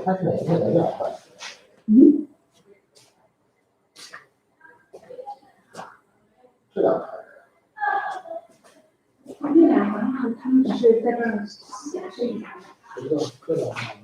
它是哪个能量块？这两块。这两个他们只是在这儿显示一下。不知道这两块。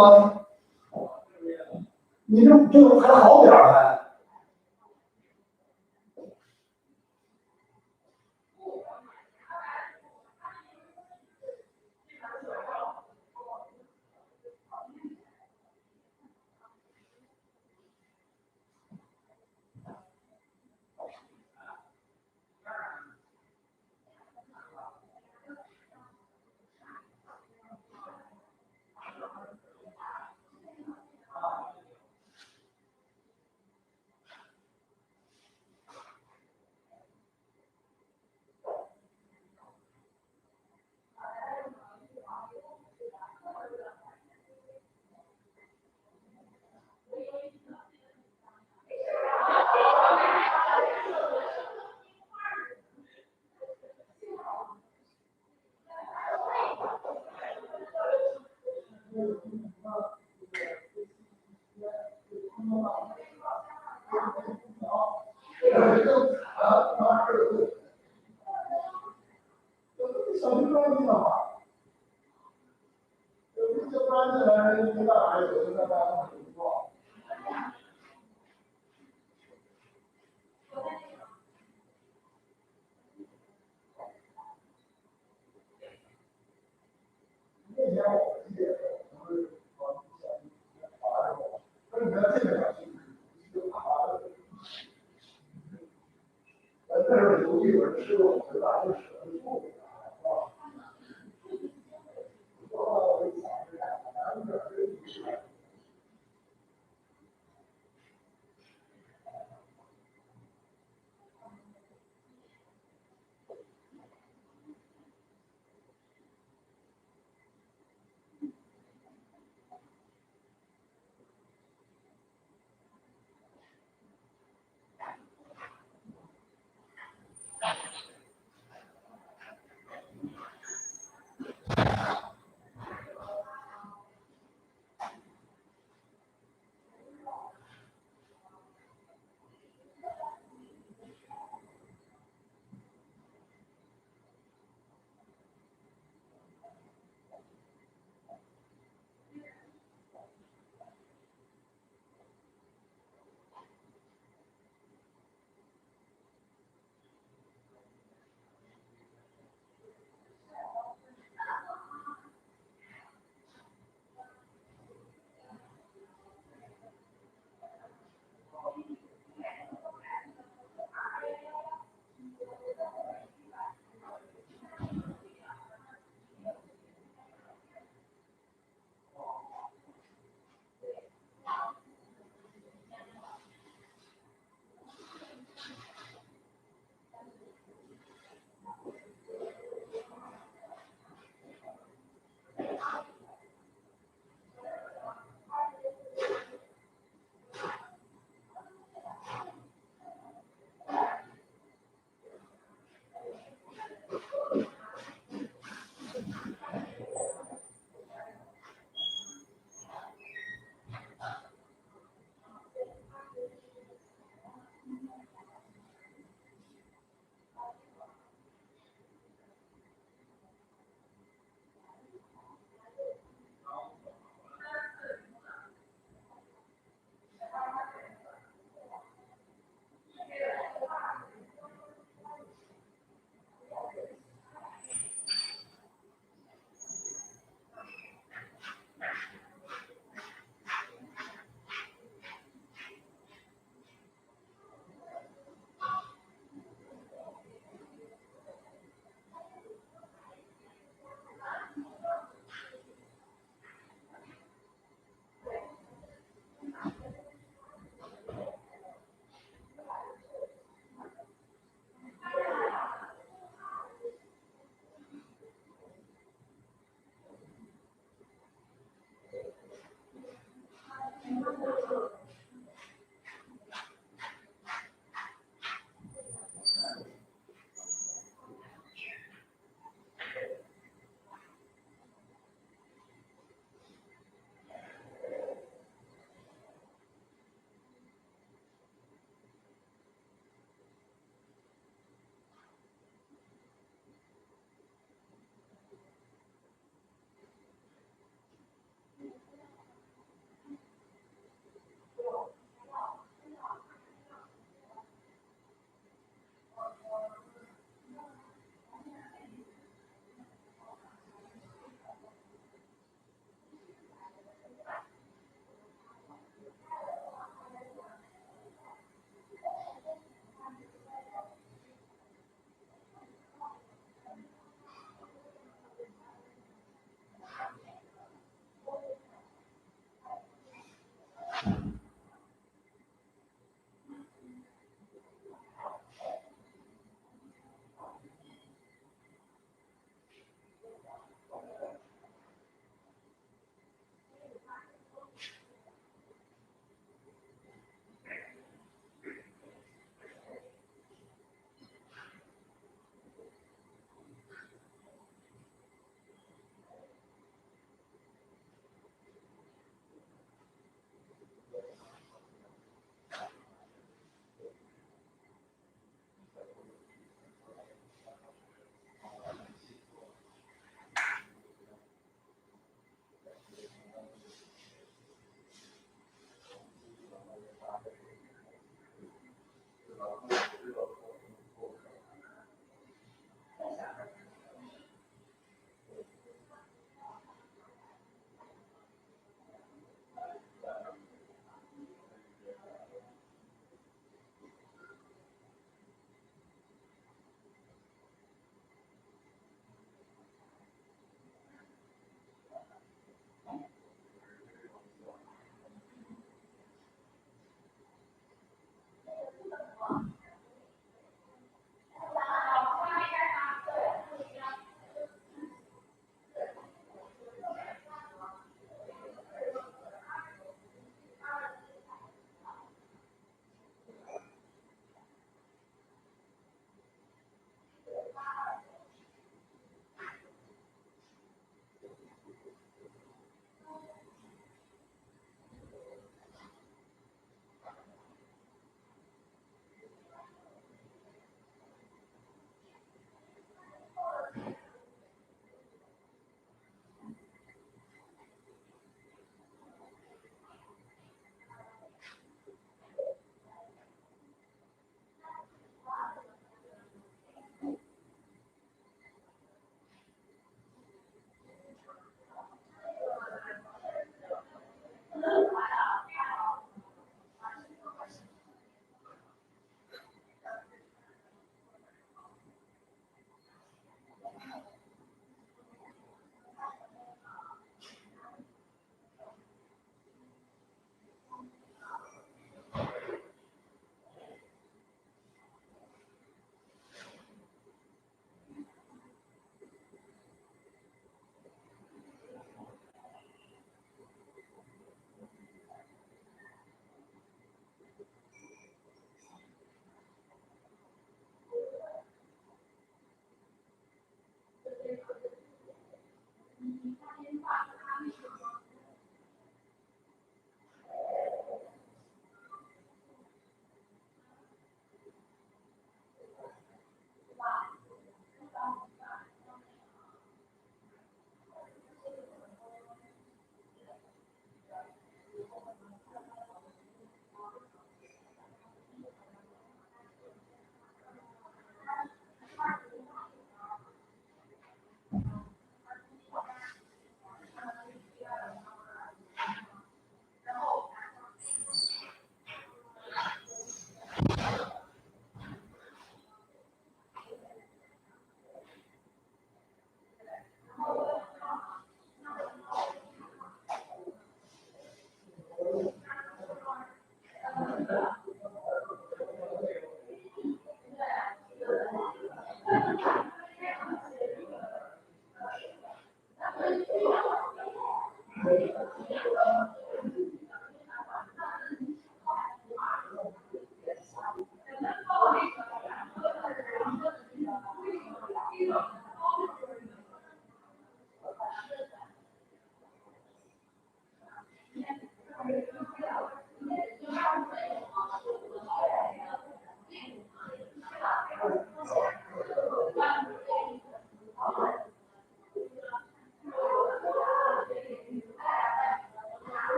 啊，你这还好点儿呗。小学专辑的话，有一些专辑来没办法，有的在大家很不错。那天我记得我们跑的时候，跟你们这边就跑的，那时候游戏我吃过，我大就舍得做。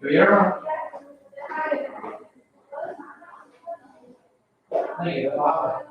有音吗？那你给他发过来。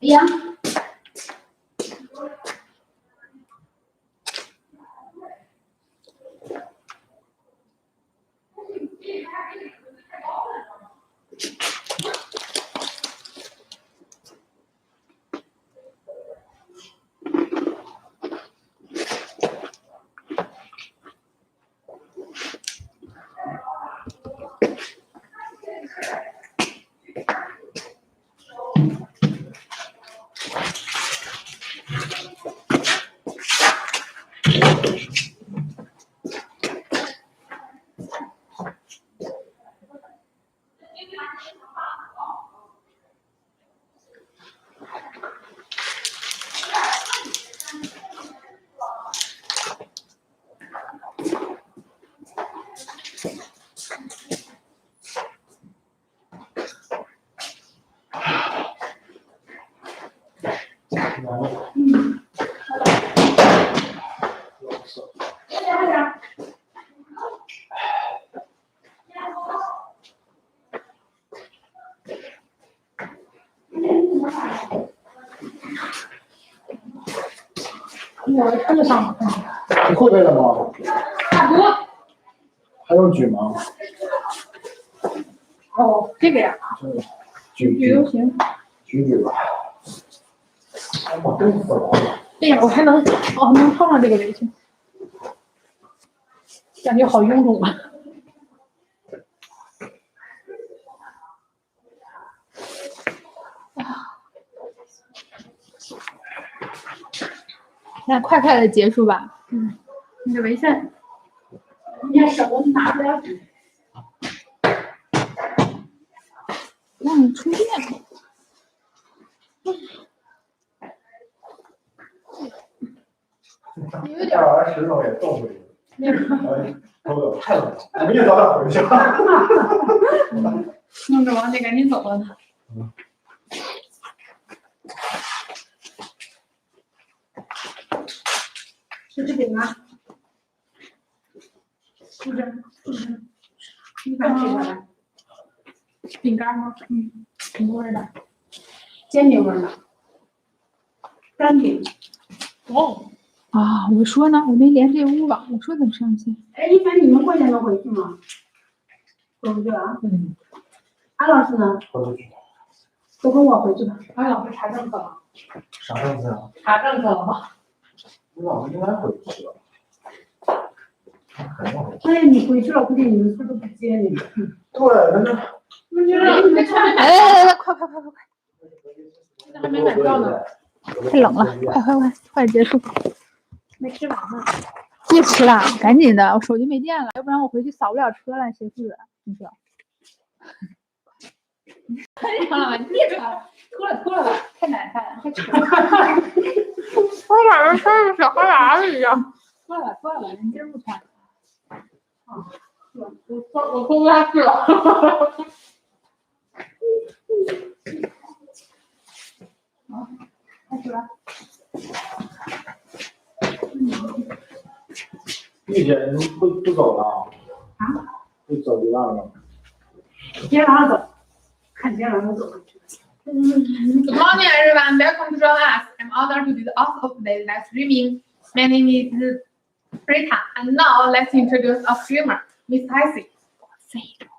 哎呀，我这个上你后背了吗？差不多。还有举吗？哦，这个呀，举都行。举吧。哎妈，真死了！对呀，我还能套上这个围裙，感觉好臃肿啊。那快的结束吧。你的围裙，你看手都拿不了纸。让你充电。有点玩石头也动不了。头太冷了，我们也早点回去吧。弄着王姐赶紧走了呢。吃这饼啊？不吃。你把这个来。饼干吗？什么味儿的？煎饼味儿的。干饼。哦。啊，我说呢，我没连这屋吧？我说怎么上去？哎，一凡，你们过年能回去吗？回不去啊？安老师呢？回不去。都跟我回去吧。安老师查政策了。啥政策啊？查政策了吗？你老师应该回去了。哎，你回去了，估计你们村都不接你。对，哎，快！还没买票呢。太冷了，快结束！没吃完呢。别吃了，赶紧的，我手机没电了，要不然我回去扫不了车了，谁负责？你说？穿了吧，你别穿了，脱了吧，太难看了，太丑了。我晚上像小花娃一样。脱了吧，你今儿不穿。啊，我脱不下去了。好，开始了。玉姐不走了啊？不走就完了。今天晚上走，看今天晚上走回去。Good morning, everyone. Welcome to join us. I'm honored to be the author of today's live streaming. My name is Rita, and now let's introduce our streamer, Miss Jessie. 非洲的，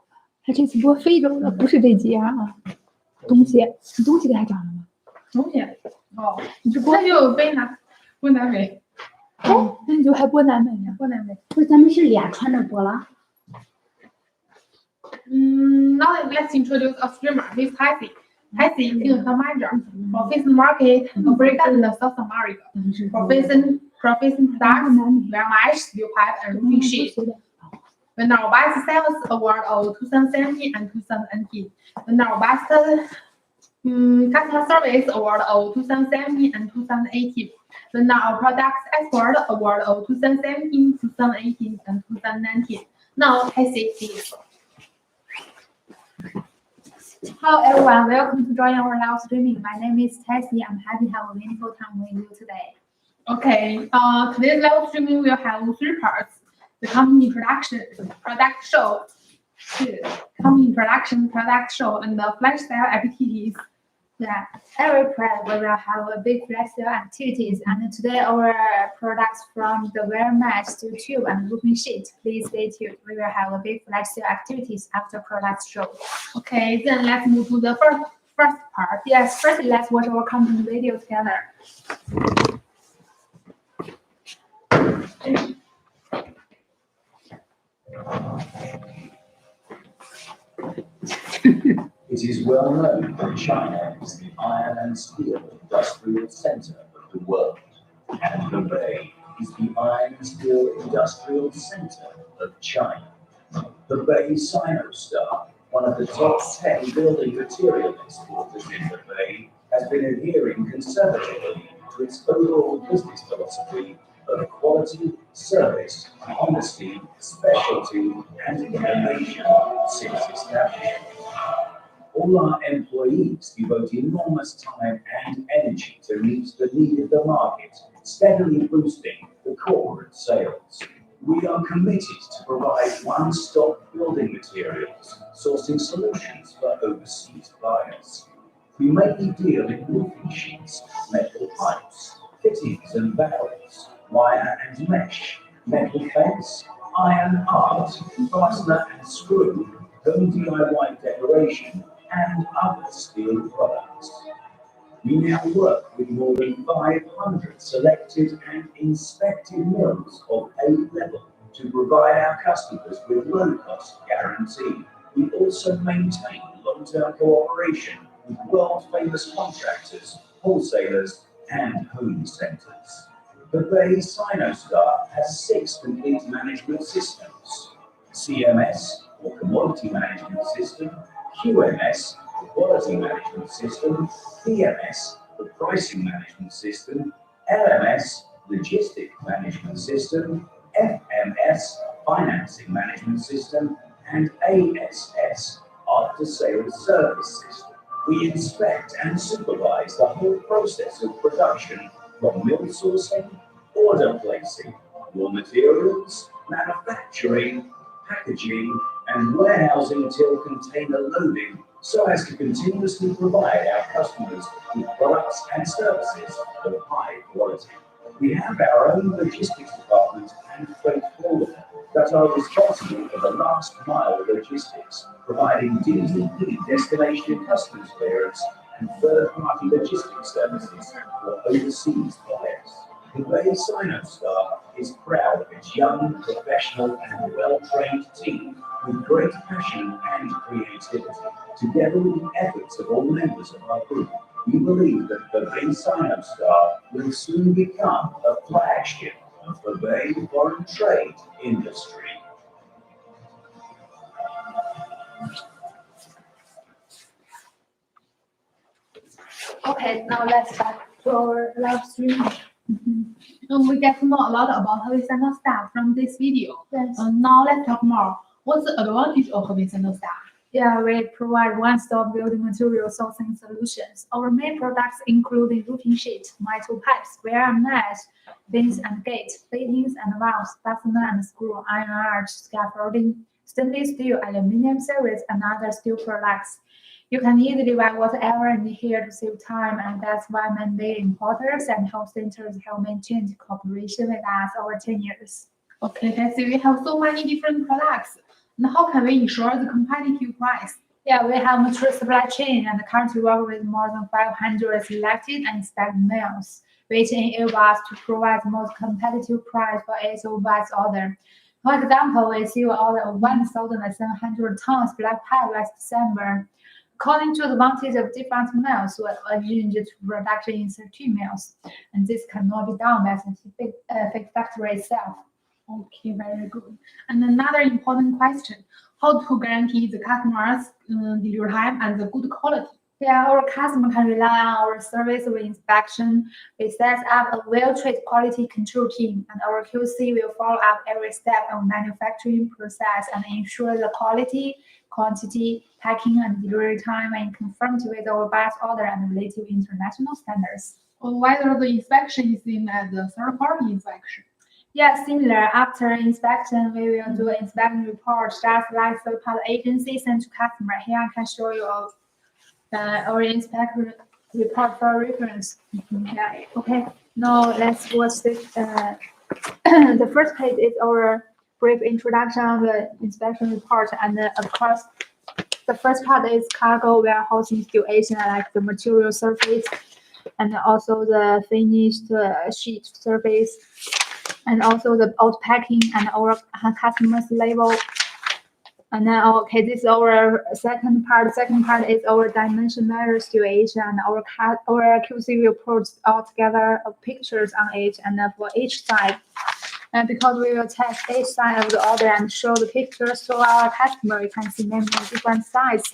他这次播非洲的，不是这集啊。东西，你东西给他找了吗？东西哦，你是播那就播南美，哦，那你就还播南美呢？播南美。不是，咱们是俩穿着播了。Now let's introduce our streamer, Miss Jessie. Jessie is her manager for Fish Market, Africa, and South America. Profession products, where match, steel pipe, and roofing sheet. When our best sales award of 2017 and 2018. When our best customer service award of 2017 and 2018. When our products export award of 2017, 2018, and 2019. Now, Jessie, please. Hello everyone, welcome to join our live streaming. My name is Tessie. I'm happy to have a meaningful time with you today. Okay, today's live streaming will have 3 parts. The company introduction, product show, and the flash sale activities. Yeah, every prep we will have a big flash sale activities, and today our products from the wear match, steel tube, and roofing sheet. Please stay tuned. We will have a big flash sale activities after product show. Okay, then let's move to the first part. Yes, first let's watch our company video together. It is well known that China is the iron and steel industrial center of the world, and Hebei is the iron and steel industrial center of China. Hebei Sinostar, one of the top 10 building material exporters in Hebei, has been adhering conservatively to its overall business philosophy of quality, service, honesty, specialty, and innovation since establishment. All our employees devote enormous time and energy to meet the need of the market, steadily boosting the corporate sales. We are committed to provide one-stop building materials, sourcing solutions for overseas buyers. We mainly deal in roofing sheets, metal pipes, fittings and valves, wire and mesh, metal fence, iron art, fastener and screw, home DIY decoration, and other steel products. We now work with more than 500 selected and inspected mills of A level to provide our customers with low-cost guarantee. We also maintain long-term cooperation with world-famous contractors, wholesalers, and home centers. Hebei Sinostar has 6 complete management systems: CMS, or Commodity Management System, QMS, the Quality Management System, PMS, the Pricing Management System, LMS, Logistic Management System, FMS, Financing Management System, and ASS, After Sales Service System. We inspect and supervise the whole process of production, from mill sourcing, order placing, raw materials, manufacturing, packaging, and warehousing till container loading, so as to continuously provide our customers with products and services of high quality. We have our own logistics department and freight forwarder that are responsible for the last mile logistics, providing DDP destination customs clearance and third-party logistics services for overseas buyers. Hebei Sinostar is proud of its young, professional, and well-trained team with great passion and creativity. Together with the efforts of all members of our group, we believe that Hebei Sinostar will soon become a flagship of Hebei foreign trade industry. Okay, now let's back to our live stream. We get to know a lot about Hebei Sinostar from this video. Yes. Now let's talk more. What's the advantage of Hebei Sinostar? Yeah, we provide one-stop building material sourcing solutions. Our main products include roofing sheet, metal pipes, wire mesh, bins and gates, fittings and valves, fastener and screw, iron arch, scaffolding, stainless steel, aluminum series, and other steel products. You can easily buy whatever you need here to save time, and that's why many importers and home centers have maintained cooperation with us over 10 years. Okay, I see we have so many different products. And how can we ensure the competitive price? Yeah, we have mature supply chain and currently work with more than 500 selected and inspected mills, which enable us to provide the most competitive price for each advice order. For example, we received an order of 1,700 tons black pipe last December. According to the advantage of different mills, we arrange production in 13 mills, and this cannot be done by the factory itself. Okay, very good. And another important question, how to guarantee the customers' delivery time and the good quality? Yeah, our customer can rely on our service with inspection. We set up a well-trained quality control team, and our QC will follow up every step of manufacturing process and ensure the quality, quantity, packing, and delivery time are in conformity with our buyer's order and related international standards. Whether the inspection is same as the third-party inspection? Yeah, similar. After inspection, we will do an inspection report just like third-party agency sent to customer. Here I can show you our inspection report for reference. Yeah. Okay. Now let's watch this. The first page is our brief introduction of the inspection report, and of course, the first part is cargo warehousing situation, like the material surface, and also the finished sheet surface, and also the outpacking and our customers label. And then, okay, this is our second part. Second part is our dimension measure situation, and our QC will put all together pictures on each, and for each side. And because we will test each side of the order and show the pictures to our customer, we can see many different sides.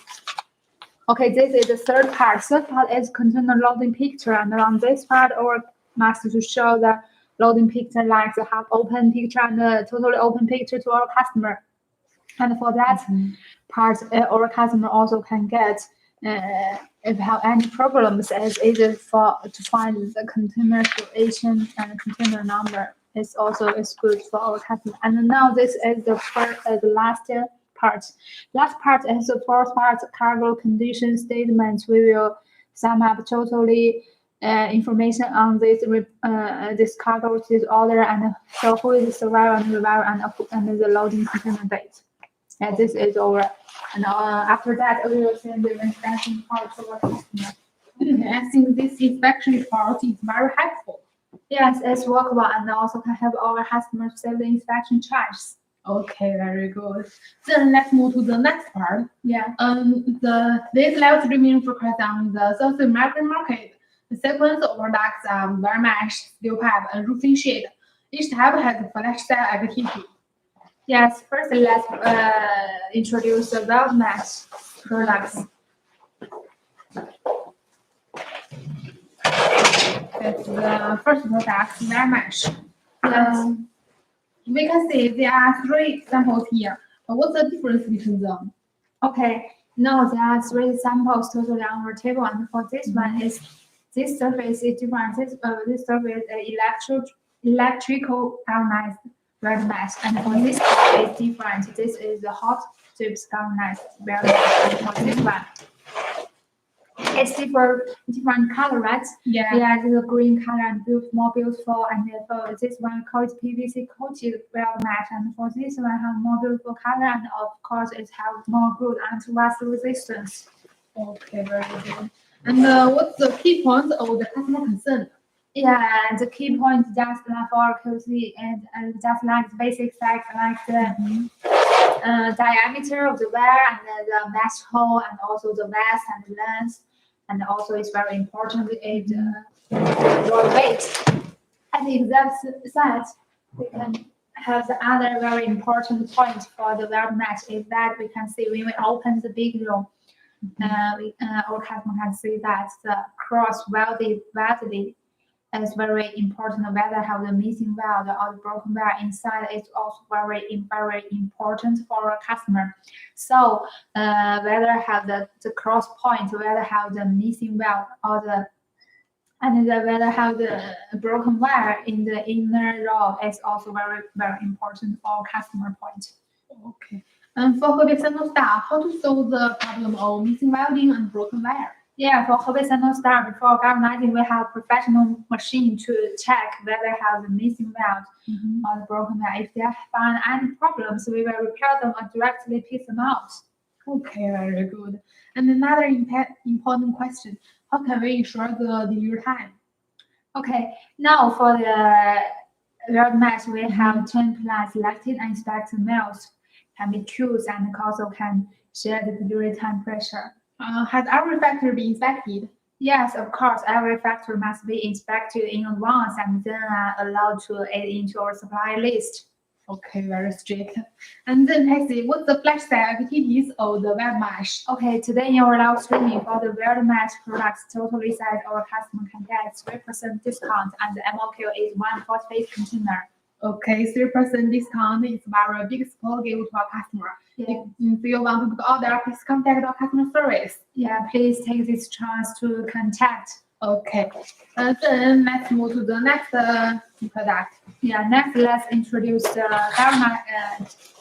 Okay, this is the third part. Third part is container loading picture, and on this part, our must to show the loading picture, like the half open picture and the totally open picture to our customer. And for that part, our customer also can get, if we have any problems, it's easy to find the container situation and container number. It's good for our customer. And now this is the last part. Last part is the fourth part, cargo condition statement. We will sum up totally information on this cargo, this order, and so who is the survivor and reviver, and the loading container date. And this is our. And after that, we will send the inspection report to our customer. I think this inspection report is very helpful. Yes, it's workable and also can help our customers save the inspection charges. Okay, very good. Then let's move to the next part. Yeah. This live streaming focus on the South American market. The sequence of products are wire mesh, steel pipe, and roofing sheet. Each type has a flash sale activity. Yes, first let's introduce the wire mesh products. That's the first product, wire mesh. Yes. We can see there are 3 examples here. What's the difference between them? Okay, now there are 3 samples totally on our table, and for this one is this surface is different. This surface is electrical galvanized wire mesh, and for this one is different. This is the hot strips galvanized wire mesh, and for this one. It's different color, right? Yeah. Yeah, the green color and more beautiful. And for this one, we call it PVC coated wire mesh. And for this one, have more beautiful color, and of course, it has more good anti-rust resistance. Okay, very good. And what's the key point of the customer concern? Yeah, the key point just like for QC and just like the basic facts like the diameter of the wire and the mesh hole and also the width and the length, and also it's very important is your weight. At the exact side, we can have the other very important point for the weld match is that we can see when we open the big room, our customer can see that the cross welded is very important. Whether have the missing weld or the broken weld inside is also very important for our customer. So whether have the cross point, whether have the missing weld or whether have the broken wire in the inner rod is also very important for our customer point. Okay. And for Hebei Sinostar, how to solve the problem of missing welding and broken wire? Yeah, for Hebei Sinostar, before galvanizing, we have professional machine to check whether have the missing weld or the broken wire. If they find any problems, we will repair them or directly piece them out. Okay, very good. And another important question, how can we ensure the delivery time? Okay, now for the weld match, we have 10 plus selected and inspected mills can be choose and also can share the delivery time pressure. Has every factory been inspected? Yes, of course, every factory must be inspected in advance and then allowed to add into our supply list. Okay, very strict. And then Casey, what's the flash sale activities of the web mesh? Okay, today in our live streaming for the weld mesh products totally size, our customer can get 3% discount and the MOQ is 1 phosphate container. Okay, 3% discount is very big support give to our customer. Yeah. If you want to book order, please contact our customer service. Yeah, please take this chance to contact. Okay, then let's move to the next product. Yeah, next let's introduce the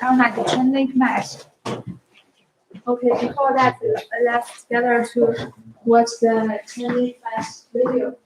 galvanized chain link mesh. Okay, before that, let's together to watch the chain link mesh video.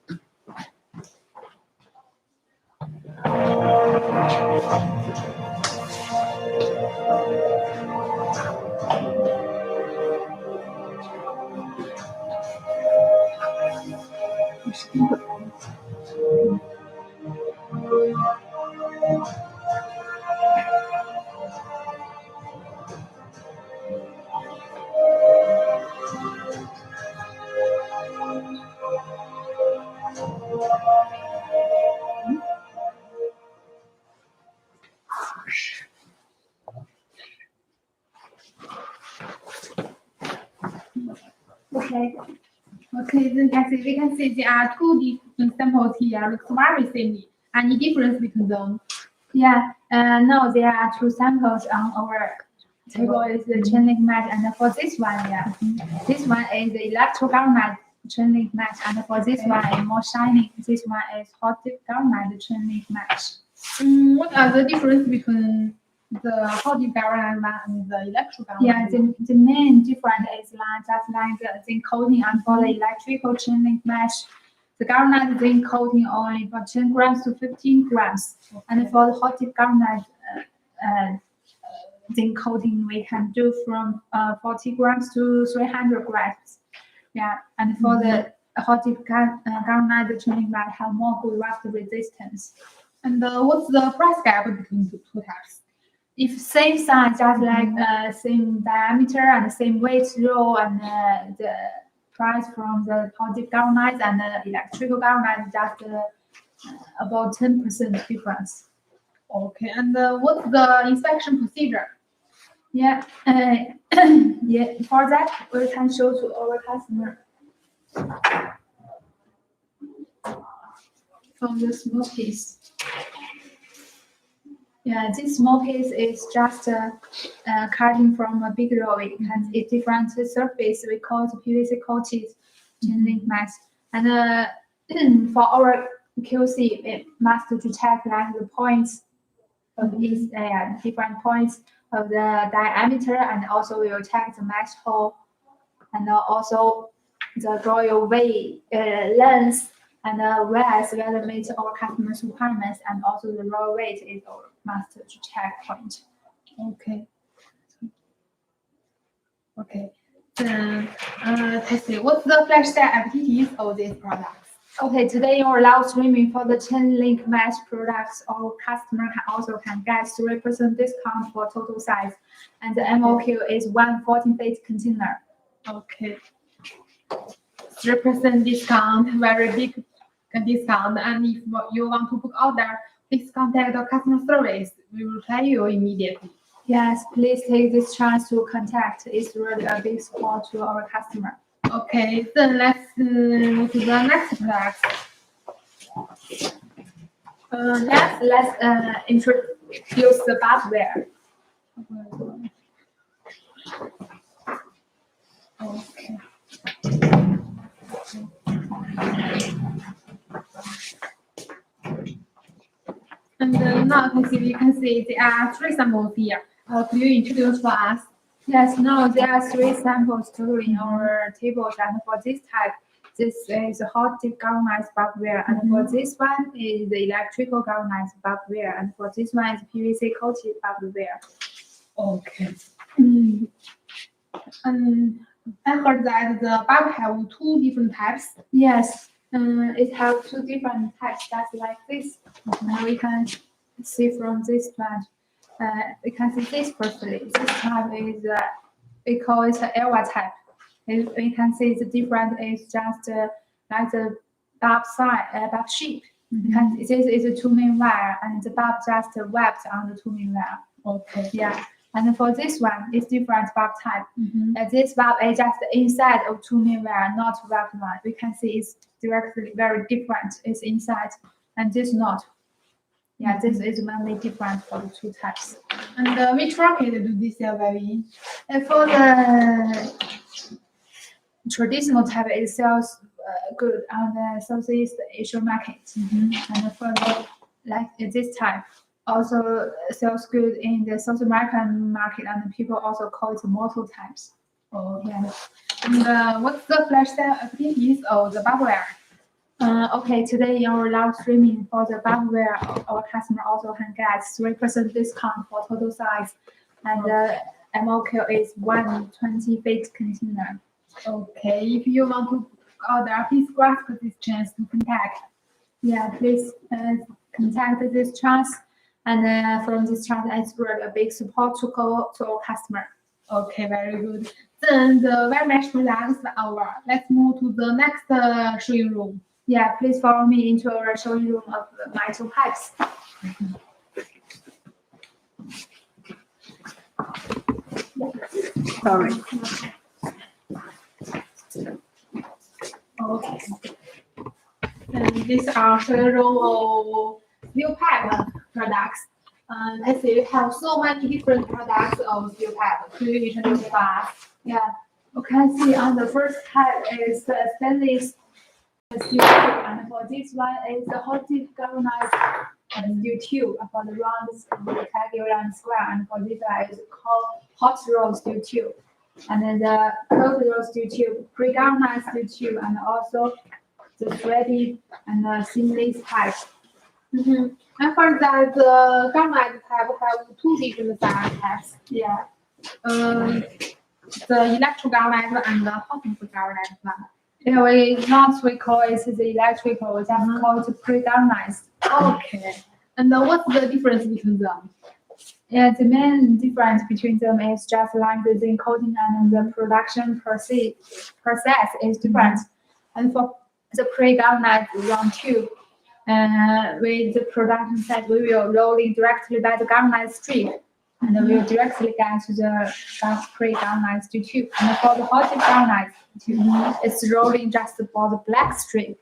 Okay, then Cassie, we can see there are two different samples here. Looks very same. Any difference between them? Yeah, no, there are two samples on our table is the chain link mesh, and for this one, yeah, this one is the electro galvanized chain link mesh, and for this one is more shining. This one is hot dip galvanized chain link mesh. What are the difference between the hot dip galvanized and the electro galvanized? Yeah, the main difference is like just like the zinc coating, and for the electrical chain link mesh, the galvanized zinc coating only for 10 grams to 15 grams, and for the hot dip galvanized zinc coating, we can do from 40 grams to 300 grams. Yeah, and for the hot dip galvanized chain link mesh have more good rust resistance. And what's the price gap between the two types? If same size, just like same diameter and same weight roll, and the price from the hot dip galvanized and the electrical galvanized just about 10% difference. Okay, and what's the inspection procedure? Yeah, yeah. For that, we can show to our customer from the small piece. Yeah, this small piece is just cutting from a big roll. It has a different surface. We call it PVC coated chain link mesh. And for our QC, it must to check like the points of these different points of the diameter, and also we will check the mesh hole, and also the royal weight, length, and width whether meet our customers' requirements, and also the royal weight is our must to check point. Okay. Okay. Then, Tessie, what's the flash sale activities of these products? Okay, today you're allowed streaming for the chain link match products. Our customer can get 3% discount for total size, and the MOQ is 1 feet container. Okay. 3% discount, very big discount. And if you want to book order, please contact the customer service. We will reply you immediately. Yes, please take this chance to contact. It's really a big support to our customer. Okay, then let's move to the next product. Let's introduce the barware. Okay. And now we can see there are 3 samples here. Could you introduce for us? Yes, now there are 3 samples totally in our tables, and for this type, this is hot dip galvanized barware, and for this one is the electrical galvanized barware, and for this one is PVC coated barware. Okay. I heard that the barb have 2 different types. Yes, it has 2 different types, just like this. And we can see from this one. We can see this firstly. This type is we call it the Elva type. We can see the difference is just like the barb shape. This is a 2 main wire, and the barb just wrapped on the 2 main wire. Okay. Yeah. And for this one, it's different barb type. This barb is just inside of 2 main wire, not wrapped one. We can see it's directly very different. It's inside, and this not. Yeah, this is mainly different for the 2 types. And which market do they sell in? For the traditional type, it sells good on the Southeast Asian market. And for the like this type, also sells good in the South American market, and people also call it mortal types. Oh, yeah. And what's the flash sale activities of the barware? Okay, today in our live streaming for the barware, our customer also can get 3% discount for total size, and the MOQ is 120 feet container. Okay, if you want to order, please grasp this chance to contact. Yeah, please contact this chance, and from this chance, it's really a big support to our customer. Okay, very good. Then the very much products are over. Let's move to the next showing room. Yeah, please follow me into our showing room of metal pipes. Sorry. Okay. And these are showing room of steel pipe products. Let's see, we have so many different products of steel pipe. Could you introduce for us? Yeah, you can see on the first type is the stainless steel tube, and for this one is the hot dip galvanized steel tube for the round, rectangular, and square, and for this one is called hot roll steel tube, and then the cold roll steel tube, pre-galvanized steel tube, and also the threaded and the seamless pipe. I heard that the galvanized type have 2 different size types. Yeah. The electro galvanized and the hot dip galvanized one. Yeah, we call it the electrical, we just call it pre-galvanized. Okay. And what's the difference between them? Yeah, the main difference between them is just like the zinc coating and the production process is different. And for the pre-galvanized round tube, with the production side, we will rolling directly by the galvanized strip, and we will directly get to the pre-galvanized tube. And for the hot dip galvanized tube, it's rolling just for the black strip.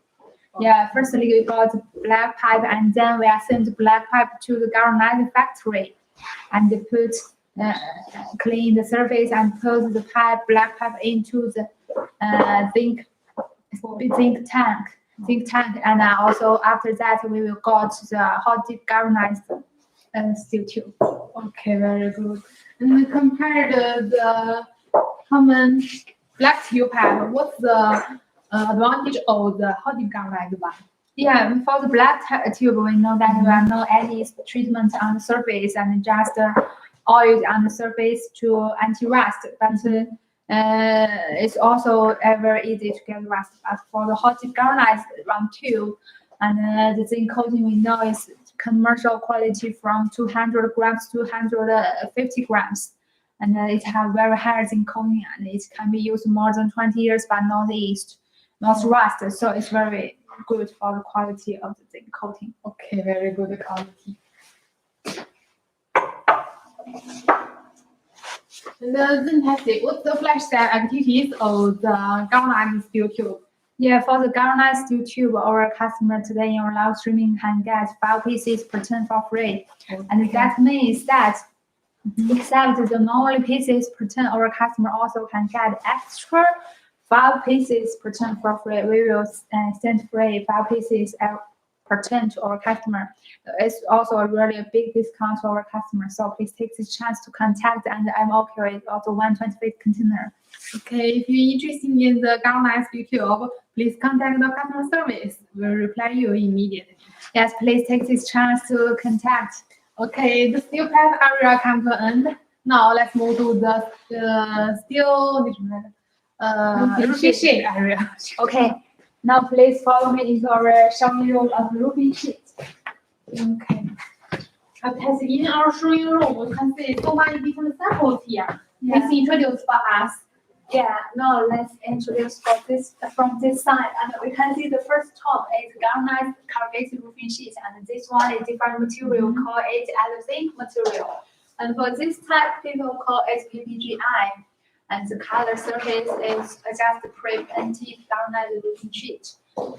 Yeah, firstly we got the black pipe, and then we are sent the black pipe to the galvanizing factory, and they put clean the surface and put the black pipe into the zinc tank, and also after that we will go to the hot dip galvanized steel tube. Okay, very good. And we compare the common black steel pipe. What's the advantage of the hot dip galvanized one? Yeah, for the black tube, we know that there are no any treatment on the surface and just oil on the surface to anti-rust. But It's also very easy to get rust. As for the hot galvanized round 2, and the zinc coating we know is commercial quality from 200 grams to 250 grams. And it has very high zinc coating, and it can be used more than 20 years, but not rust. So it's very good for the quality of the zinc coating. Okay, very good quality. And then what's the flash style activities of the galvanized steel tube? Yeah, for the galvanized steel tube, our customer today in our live streaming can get 5 pieces per ton for free. Okay. And that means that except the normal pieces per ton, our customer also can get extra 5 pieces per ton for free. We will send free 5 pieces per ton to our customer. It's also a really big discount to our customer. So please take this chance to contact, and I'm okay with also 125 container. Okay, if you're interested in the galvanized steel tube, please contact the customer service. We'll reply you immediately. Yes, please take this chance to contact. Okay, the steel pipe area come to an end. Now let's move to the steel roofing sheet area. Okay, now please follow me into our showing room of roofing sheet. Okay. As in our showing room, we can see so many different samples here. Yeah. Please introduce for us. Yeah, now let's introduce from this side, and we can see the first top is galvanized corrugated roofing sheet, and this one is different material, call it as zinc material. And for this type, people call it PPGI, and the color surface is just preventive galvanized roofing sheet.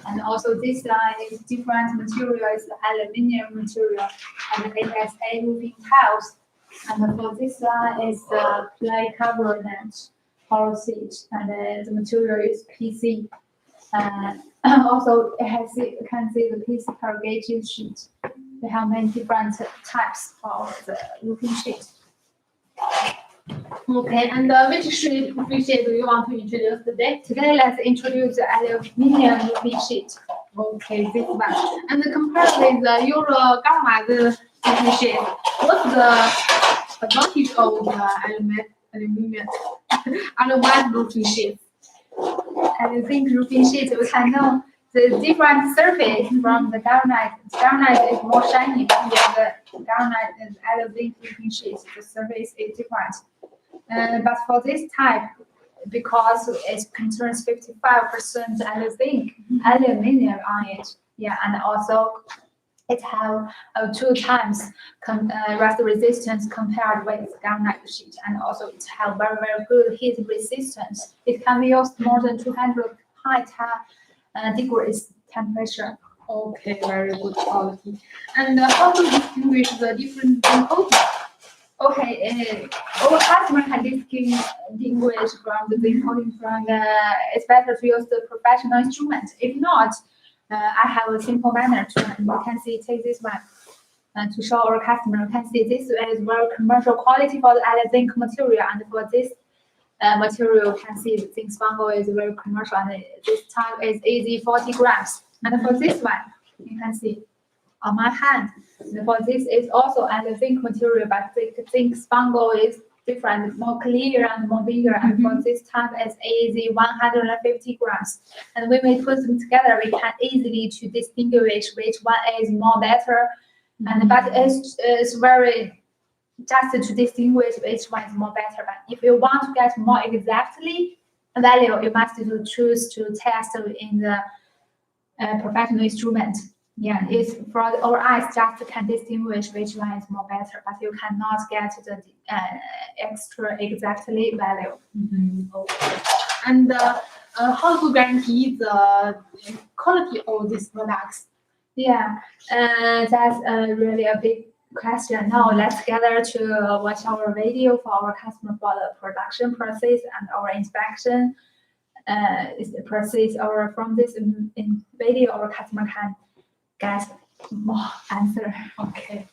And also this line is different material, is aluminum material, and it has a roofing tiles. And for this line is the clay cover net. Hollow sheet, and the material is PC. Also, you can see the PC corrugated sheet. We have many different types of the roofing sheet. Okay, and which roofing sheet do you want to introduce today? Today, let's introduce the aluminum roofing sheet. Okay, this one. And compared with the Euro galvanized roofing sheet, what's the advantage of the aluminum roofing sheet? And I think roofing sheet, we can know the different surface from the galvanized. Galvanized is more shiny, but the galvanized is aluminum roofing sheet. The surface is different. But for this type, because it contains 55% aluminum on it, yeah, and also it have 2 times rust resistance compared with galvanized sheet, and also it have very, very good heat resistance. It can be used more than 200 degrees temperature. Okay, very good quality. And how to distinguish the different coatings? Okay, our customer can distinguish from the zinc coating from it's better to use the professional instrument. If not, I have a simple manner to, you can see, take this one to show our customer. You can see this is very commercial quality for the zinc material, and for this material, you can see the zinc spangle is very commercial, and this type is easy 40 grams. And for this one, you can see on my hand. And for this is also a zinc material, but the zinc spangle is different, more clear and more bigger. And for this type is easy 150 grams. And when we put them together, we can easily to distinguish which one is more better. And but it's very just to distinguish which one is more better. But if you want to get more exactly value, you must choose to test in the professional instrument. Yeah, it's for our eyes just can distinguish which one is more better, but you cannot get the extra exactly value. Okay. And how to guarantee the quality of these products? Yeah, that's really a big question. Now let's gather to watch our video for our customer for the production process and our inspection process. Or from this in video, our customer can get more answer. Okay.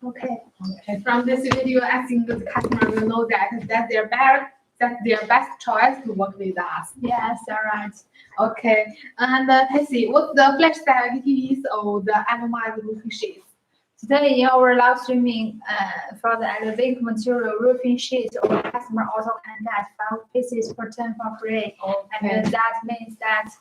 Okay. From this video, I think the customer will know that's their best choice to work with us. Yes, all right. Okay, and Casey, what's the flash style activities or the anonymized roofing sheets? Today in our live streaming for the Arabic material roofing sheet, our customer also can get 5 pieces per turn for free. And that means that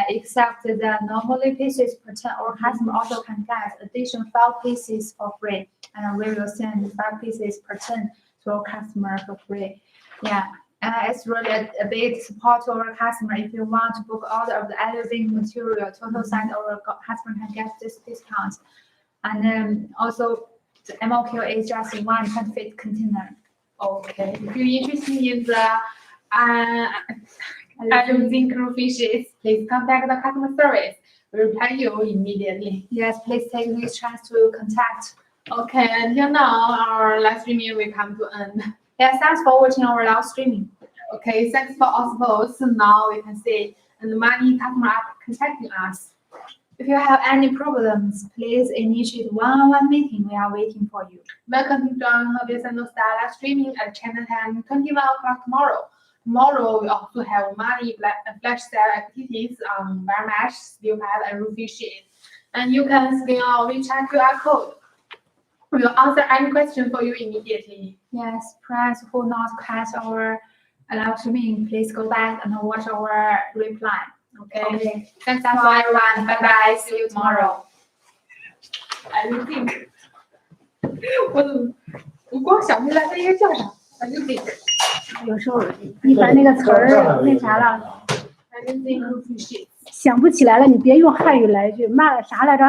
except the normally pieces per turn, our customer also can get additional 5 pieces for free. And we will send 5 pieces per turn to our customer for free. Yeah. It's really a big support to our customer. If you want to book order of the Arabic material, total size, our customer can get this discount. And then also the MOQ is just 1 20-feet container. Okay, if you're interested in the Arabic roofing sheets, please contact the customer service. We'll reply you immediately. Yes, please take this chance to contact. Okay, until now, our live streaming will come to end. Yeah, thanks for watching our live streaming. Okay, thanks for all support. So now we can see and many customers are contacting us. If you have any problems, please initiate one-on-one meeting. We are waiting for you. Welcome to join the Sinostar live streaming at channel time 21 o'clock tomorrow. Tomorrow we also have many flash sale activities on wire mesh, steel pad, and roofing sheet. And you can scan our WeChat QR code. We will answer any question for you immediately. Yes, friends who not catch our live streaming, please go back and watch our reply. Okay. Thanks for everyone. Bye bye. See you tomorrow. I don't think. 我光想不起来它应该叫啥。I don't think. 有时候你把那个词儿那啥了， I don't think roofing sheets. 想不起来了，你别用汉语来一句，骂啥来着？